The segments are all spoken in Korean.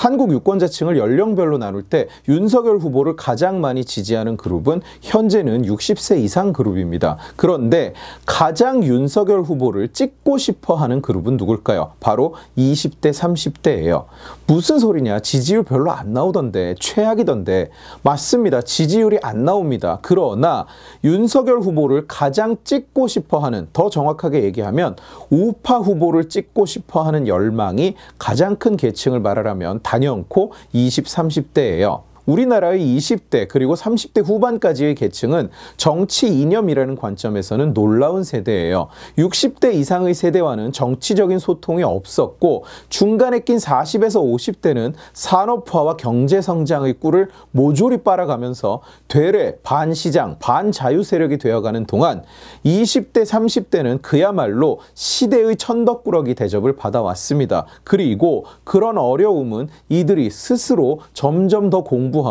한국 유권자층을 연령별로 나눌 때 윤석열 후보를 가장 많이 지지하는 그룹은 현재는 60세 이상 그룹입니다. 그런데 가장 윤석열 후보를 찍고 싶어 하는 그룹은 누굴까요? 바로 20대, 30대예요. 무슨 소리냐? 지지율 별로 안 나오던데, 최악이던데. 맞습니다. 지지율이 안 나옵니다. 그러나 윤석열 후보를 가장 찍고 싶어 하는, 더 정확하게 얘기하면 우파 후보를 찍고 싶어 하는 열망이 가장 큰 계층을 말하라면 단연코 20, 30대예요. 우리나라의 20대 그리고 30대 후반까지의 계층은 정치 이념이라는 관점에서는 놀라운 세대예요. 60대 이상의 세대와는 정치적인 소통이 없었고 중간에 낀 40에서 50대는 산업화와 경제 성장의 꿀을 모조리 빨아가면서 되레 반시장, 반자유 세력이 되어가는 동안 20대, 30대는 그야말로 시대의 천덕꾸러기 대접을 받아왔습니다. 그리고 그런 어려움은 이들이 스스로 점점 더 공부하고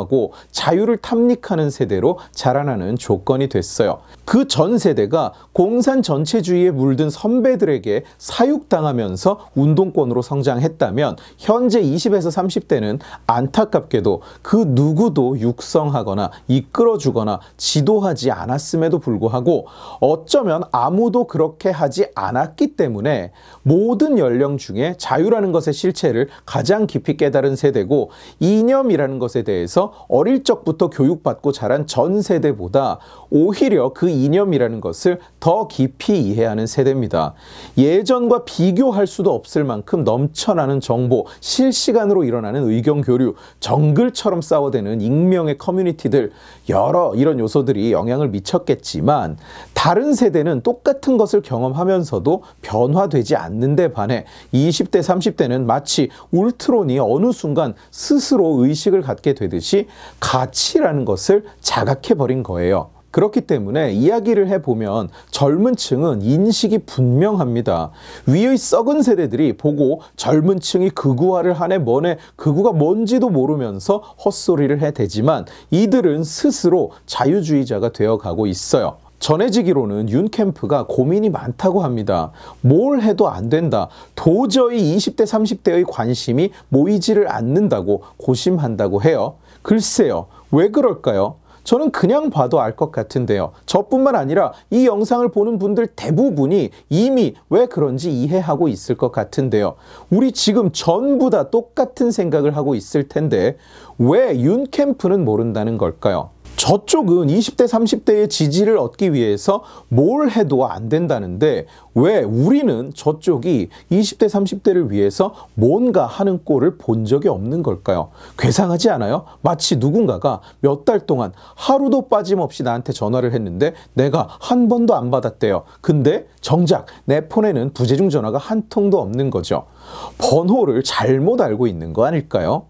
자유를 탐닉하는 세대로 자라나는 조건이 됐어요. 그 전 세대가 공산 전체주의에 물든 선배들에게 사육당하면서 운동권으로 성장했다면 현재 20에서 30대는 안타깝게도 그 누구도 육성하거나 이끌어주거나 지도하지 않았음에도 불구하고 어쩌면 아무도 그렇게 하지 않았기 때문에 모든 연령 중에 자유라는 것의 실체를 가장 깊이 깨달은 세대고 이념이라는 것에 대해서 어릴 적부터 교육받고 자란 전 세대보다 오히려 그 이념이라는 것을 더 깊이 이해하는 세대입니다. 예전과 비교할 수도 없을 만큼 넘쳐나는 정보, 실시간으로 일어나는 의견 교류, 정글처럼 싸워대는 익명의 커뮤니티들, 여러 이런 요소들이 영향을 미쳤겠지만 다른 세대는 똑같은 것을 경험하면서도 변화되지 않는 데 반해 20대, 30대는 마치 울트론이 어느 순간 스스로 의식을 갖게 되듯이 가치라는 것을 자각해버린 거예요. 그렇기 때문에 이야기를 해보면 젊은 층은 인식이 분명합니다. 위의 썩은 세대들이 보고 젊은 층이 극우화를 하네 뭐네 극우가 뭔지도 모르면서 헛소리를 해대지만 이들은 스스로 자유주의자가 되어가고 있어요. 전해지기로는 윤 캠프가 고민이 많다고 합니다. 뭘 해도 안 된다. 도저히 20대, 30대의 관심이 모이지를 않는다고 고심한다고 해요. 글쎄요, 왜 그럴까요? 저는 그냥 봐도 알 것 같은데요. 저뿐만 아니라 이 영상을 보는 분들 대부분이 이미 왜 그런지 이해하고 있을 것 같은데요. 우리 지금 전부 다 똑같은 생각을 하고 있을 텐데 왜 윤 캠프는 모른다는 걸까요? 저쪽은 20대, 30대의 지지를 얻기 위해서 뭘 해도 안 된다는데 왜 우리는 저쪽이 20대, 30대를 위해서 뭔가 하는 꼴을 본 적이 없는 걸까요? 괴상하지 않아요? 마치 누군가가 몇 달 동안 하루도 빠짐없이 나한테 전화를 했는데 내가 한 번도 안 받았대요. 근데 정작 내 폰에는 부재중 전화가 한 통도 없는 거죠. 번호를 잘못 알고 있는 거 아닐까요?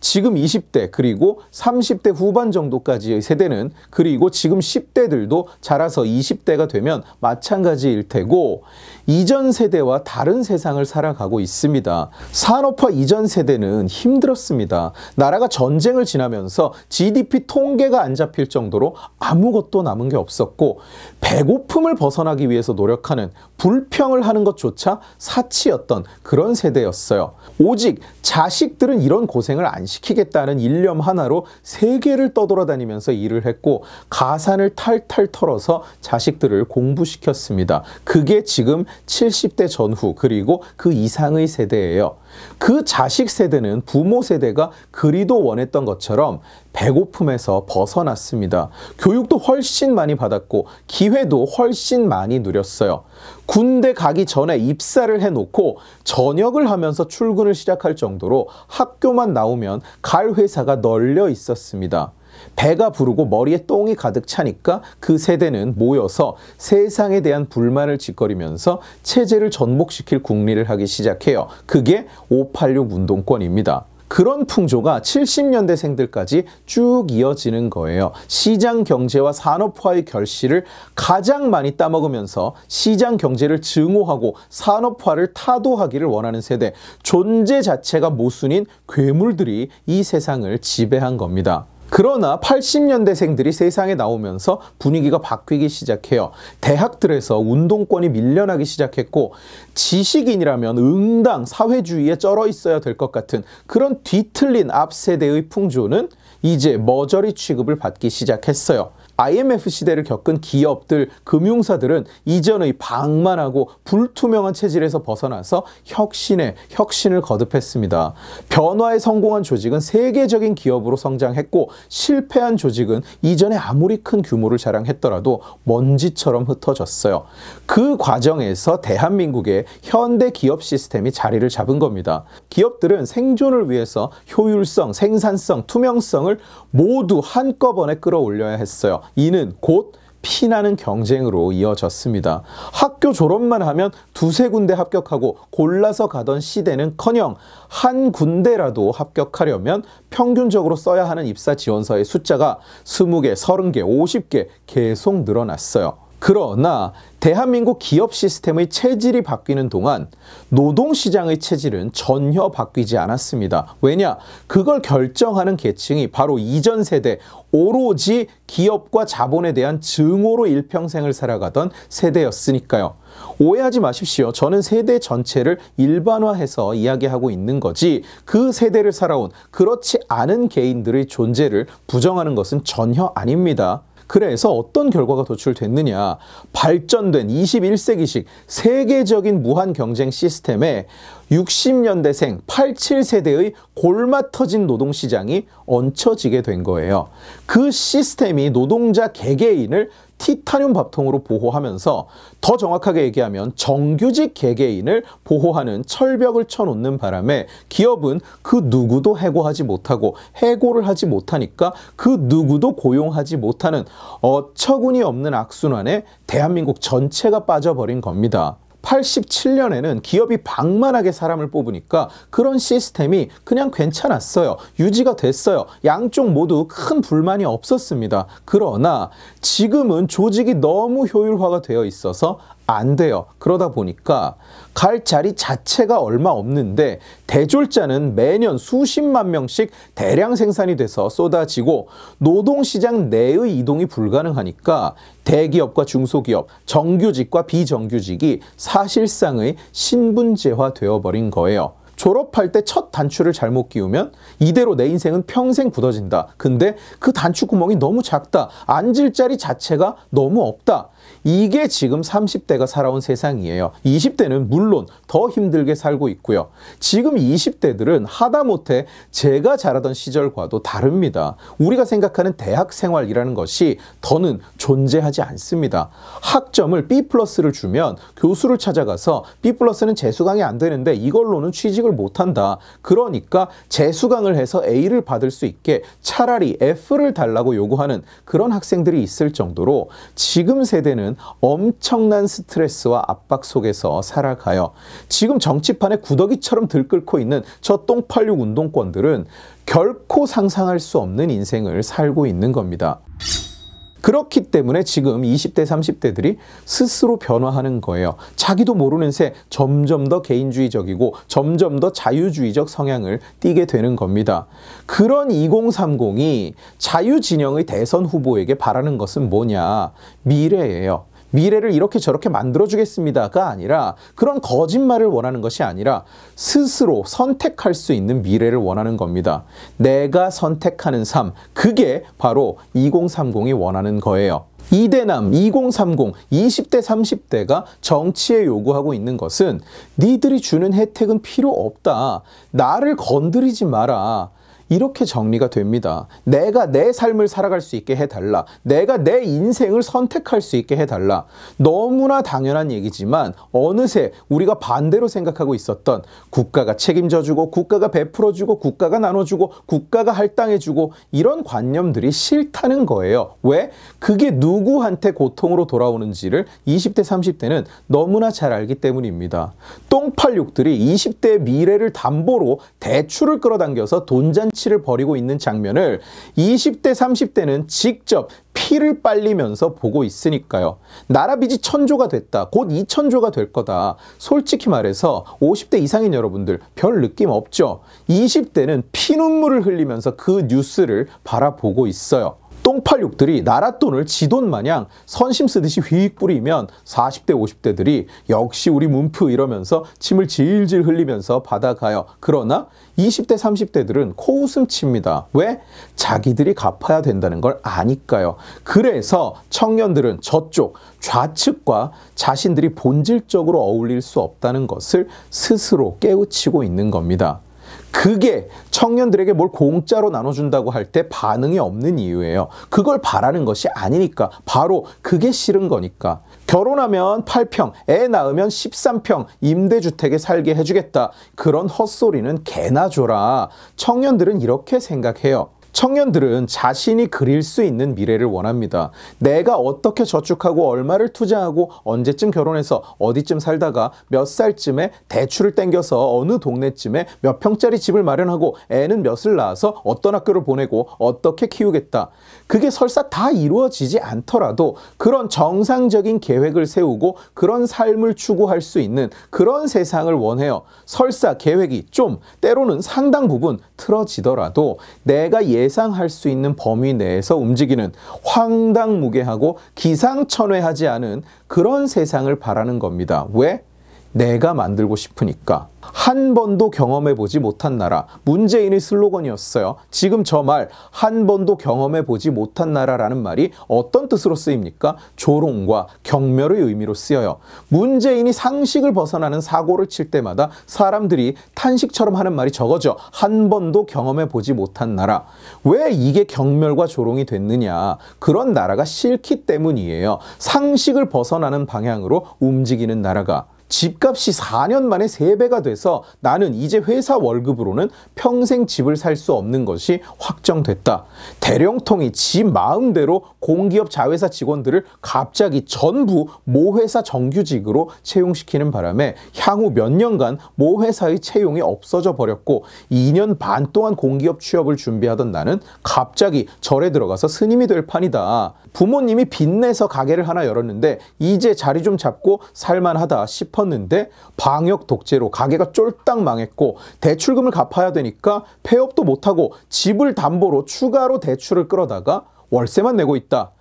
지금 20대 그리고 30대 후반 정도까지의 세대는 그리고 지금 10대들도 자라서 20대가 되면 마찬가지일 테고 이전 세대와 다른 세상을 살아가고 있습니다. 산업화 이전 세대는 힘들었습니다. 나라가 전쟁을 지나면서 GDP 통계가 안 잡힐 정도로 아무것도 남은 게 없었고 배고픔을 벗어나기 위해서 노력하는 불평을 하는 것조차 사치였던 그런 세대였어요. 오직 자식들은 이런 고생을 안 시키겠다는 일념 하나로 세계를 떠돌아다니면서 일을 했고 가산을 탈탈 털어서 자식들을 공부시켰습니다. 그게 지금 70대 전후 그리고 그 이상의 세대예요. 그 자식 세대는 부모 세대가 그리도 원했던 것처럼 배고픔에서 벗어났습니다. 교육도 훨씬 많이 받았고 기회도 훨씬 많이 누렸어요. 군대 가기 전에 입사를 해놓고 전역을 하면서 출근을 시작할 정도로 학교만 나오면 갈 회사가 널려 있었습니다. 배가 부르고 머리에 똥이 가득 차니까 그 세대는 모여서 세상에 대한 불만을 짓거리면서 체제를 전복시킬 궁리를 하기 시작해요. 그게 586 운동권입니다. 그런 풍조가 70년대생들까지 쭉 이어지는 거예요. 시장 경제와 산업화의 결실을 가장 많이 따먹으면서 시장 경제를 증오하고 산업화를 타도하기를 원하는 세대, 존재 자체가 모순인 괴물들이 이 세상을 지배한 겁니다. 그러나 80년대생들이 세상에 나오면서 분위기가 바뀌기 시작해요. 대학들에서 운동권이 밀려나기 시작했고 지식인이라면 응당 사회주의에 쩔어 있어야 될 것 같은 그런 뒤틀린 앞세대의 풍조는 이제 머저리 취급을 받기 시작했어요. IMF 시대를 겪은 기업들, 금융사들은 이전의 방만하고 불투명한 체질에서 벗어나서 혁신을 거듭했습니다. 변화에 성공한 조직은 세계적인 기업으로 성장했고 실패한 조직은 이전에 아무리 큰 규모를 자랑했더라도 먼지처럼 흩어졌어요. 그 과정에서 대한민국의 현대 기업 시스템이 자리를 잡은 겁니다. 기업들은 생존을 위해서 효율성, 생산성, 투명성을 모두 한꺼번에 끌어올려야 했어요. 이는 곧 피나는 경쟁으로 이어졌습니다. 학교 졸업만 하면 두세 군데 합격하고 골라서 가던 시대는커녕 한 군데라도 합격하려면 평균적으로 써야 하는 입사 지원서의 숫자가 20개, 30개, 50개 계속 늘어났어요. 그러나 대한민국 기업 시스템의 체질이 바뀌는 동안 노동시장의 체질은 전혀 바뀌지 않았습니다. 왜냐? 그걸 결정하는 계층이 바로 이전 세대, 오로지 기업과 자본에 대한 증오로 일평생을 살아가던 세대였으니까요. 오해하지 마십시오. 저는 세대 전체를 일반화해서 이야기하고 있는 거지 그 세대를 살아온 그렇지 않은 개인들의 존재를 부정하는 것은 전혀 아닙니다. 그래서 어떤 결과가 도출됐느냐. 발전된 21세기식 세계적인 무한 경쟁 시스템에 60년대생 87세대의 골마 터진 노동시장이 얹혀지게 된 거예요. 그 시스템이 노동자 개개인을 티타늄 밥통으로 보호하면서 더 정확하게 얘기하면 정규직 개개인을 보호하는 철벽을 쳐놓는 바람에 기업은 그 누구도 해고하지 못하고 해고를 하지 못하니까 그 누구도 고용하지 못하는 어처구니 없는 악순환에 대한민국 전체가 빠져버린 겁니다. 87년에는 기업이 방만하게 사람을 뽑으니까 그런 시스템이 그냥 괜찮았어요. 유지가 됐어요. 양쪽 모두 큰 불만이 없었습니다. 그러나 지금은 조직이 너무 효율화가 되어 있어서 안 돼요. 그러다 보니까 갈 자리 자체가 얼마 없는데 대졸자는 매년 수십만 명씩 대량 생산이 돼서 쏟아지고 노동시장 내의 이동이 불가능하니까 대기업과 중소기업, 정규직과 비정규직이 사실상의 신분제화 되어버린 거예요. 졸업할 때 첫 단추를 잘못 끼우면 이대로 내 인생은 평생 굳어진다. 근데 그 단추 구멍이 너무 작다. 앉을 자리 자체가 너무 없다. 이게 지금 30대가 살아온 세상이에요. 20대는 물론 더 힘들게 살고 있고요. 지금 20대들은 하다못해 제가 자라던 시절과도 다릅니다. 우리가 생각하는 대학 생활이라는 것이 더는 존재하지 않습니다. 학점을 B+를 주면 교수를 찾아가서 B+는 재수강이 안 되는데 이걸로는 취직을 못한다. 그러니까 재수강을 해서 A를 받을 수 있게 차라리 F를 달라고 요구하는 그런 학생들이 있을 정도로 지금 세대는 엄청난 스트레스와 압박 속에서 살아가요. 지금 정치판에 구더기처럼 들끓고 있는 저 똥86 운동권들은 결코 상상할 수 없는 인생을 살고 있는 겁니다. 그렇기 때문에 지금 20대, 30대들이 스스로 변화하는 거예요. 자기도 모르는 새 점점 더 개인주의적이고 점점 더 자유주의적 성향을 띠게 되는 겁니다. 그런 2030이 자유진영의 대선 후보에게 바라는 것은 뭐냐? 미래예요. 미래를 이렇게 저렇게 만들어주겠습니다가 아니라 그런 거짓말을 원하는 것이 아니라 스스로 선택할 수 있는 미래를 원하는 겁니다. 내가 선택하는 삶, 그게 바로 2030이 원하는 거예요. 이대남 2030, 20대, 30대가 정치에 요구하고 있는 것은 니들이 주는 혜택은 필요 없다. 나를 건드리지 마라. 이렇게 정리가 됩니다. 내가 내 삶을 살아갈 수 있게 해달라. 내가 내 인생을 선택할 수 있게 해달라. 너무나 당연한 얘기지만 어느새 우리가 반대로 생각하고 있었던 국가가 책임져주고 국가가 베풀어주고 국가가 나눠주고 국가가 할당해주고 이런 관념들이 싫다는 거예요. 왜? 그게 누구한테 고통으로 돌아오는지를 20대, 30대는 너무나 잘 알기 때문입니다. 똥86들이 20대의 미래를 담보로 대출을 끌어당겨서 돈잔치 를 벌이고 있는 장면을 20대, 30대는 직접 피를 빨리면서 보고 있으니까요. 나라 빚이 1000조가 됐다. 곧 2000조가 될 거다. 솔직히 말해서 50대 이상인 여러분들 별 느낌 없죠? 20대는 피눈물을 흘리면서 그 뉴스를 바라보고 있어요. 똥팔육들이 나라 돈을 지 돈 마냥 선심 쓰듯이 휙 뿌리면 40대, 50대들이 역시 우리 문프 이러면서 침을 질질 흘리면서 받아가요. 그러나 20대, 30대들은 코웃음 칩니다. 왜? 자기들이 갚아야 된다는 걸 아니까요. 그래서 청년들은 저쪽 좌측과 자신들이 본질적으로 어울릴 수 없다는 것을 스스로 깨우치고 있는 겁니다. 그게 청년들에게 뭘 공짜로 나눠준다고 할 때 반응이 없는 이유예요. 그걸 바라는 것이 아니니까. 바로 그게 싫은 거니까. 결혼하면 8평, 애 낳으면 13평 임대주택에 살게 해주겠다. 그런 헛소리는 개나 줘라. 청년들은 이렇게 생각해요. 청년들은 자신이 그릴 수 있는 미래를 원합니다. 내가 어떻게 저축하고 얼마를 투자하고 언제쯤 결혼해서 어디쯤 살다가 몇 살쯤에 대출을 땡겨서 어느 동네쯤에 몇 평짜리 집을 마련하고 애는 몇을 낳아서 어떤 학교를 보내고 어떻게 키우겠다. 그게 설사 다 이루어지지 않더라도 그런 정상적인 계획을 세우고 그런 삶을 추구할 수 있는 그런 세상을 원해요. 설사 계획이 좀 때로는 상당 부분 틀어지더라도 내가 예상할 수 있는 범위 내에서 움직이는 황당무계하고 기상천외하지 않은 그런 세상을 바라는 겁니다. 왜? 내가 만들고 싶으니까. 한 번도 경험해보지 못한 나라. 문재인의 슬로건이었어요. 지금 저 말, 한 번도 경험해보지 못한 나라라는 말이 어떤 뜻으로 쓰입니까? 조롱과 경멸의 의미로 쓰여요. 문재인이 상식을 벗어나는 사고를 칠 때마다 사람들이 탄식처럼 하는 말이 저거죠. 한 번도 경험해보지 못한 나라. 왜 이게 경멸과 조롱이 됐느냐? 그런 나라가 싫기 때문이에요. 상식을 벗어나는 방향으로 움직이는 나라가. 집값이 4년 만에 3배가 돼서 나는 이제 회사 월급으로는 평생 집을 살 수 없는 것이 확정됐다. 대령통이 지 마음대로 공기업 자회사 직원들을 갑자기 전부 모회사 정규직으로 채용시키는 바람에 향후 몇 년간 모회사의 채용이 없어져 버렸고 2년 반 동안 공기업 취업을 준비하던 나는 갑자기 절에 들어가서 스님이 될 판이다. 부모님이 빚내서 가게를 하나 열었는데 이제 자리 좀 잡고 살만하다 싶었는데 방역 독재로 가게가 쫄딱 망했고 대출금을 갚아야 되니까 폐업도 못하고 집을 담보로 추가로 대출을 끌어다가 월세만 내고 있다.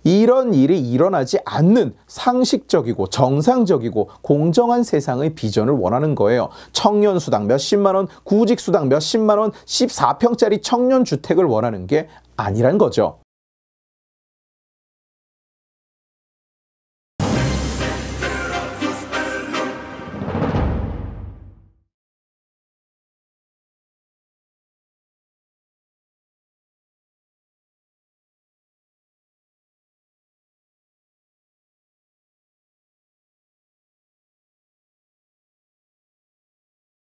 이런 일이 일어나지 않는 상식적이고 정상적이고 공정한 세상의 비전을 원하는 거예요. 청년수당 몇십만 원, 구직수당 몇십만 원, 14평짜리 청년주택을 원하는 게 아니란 거죠.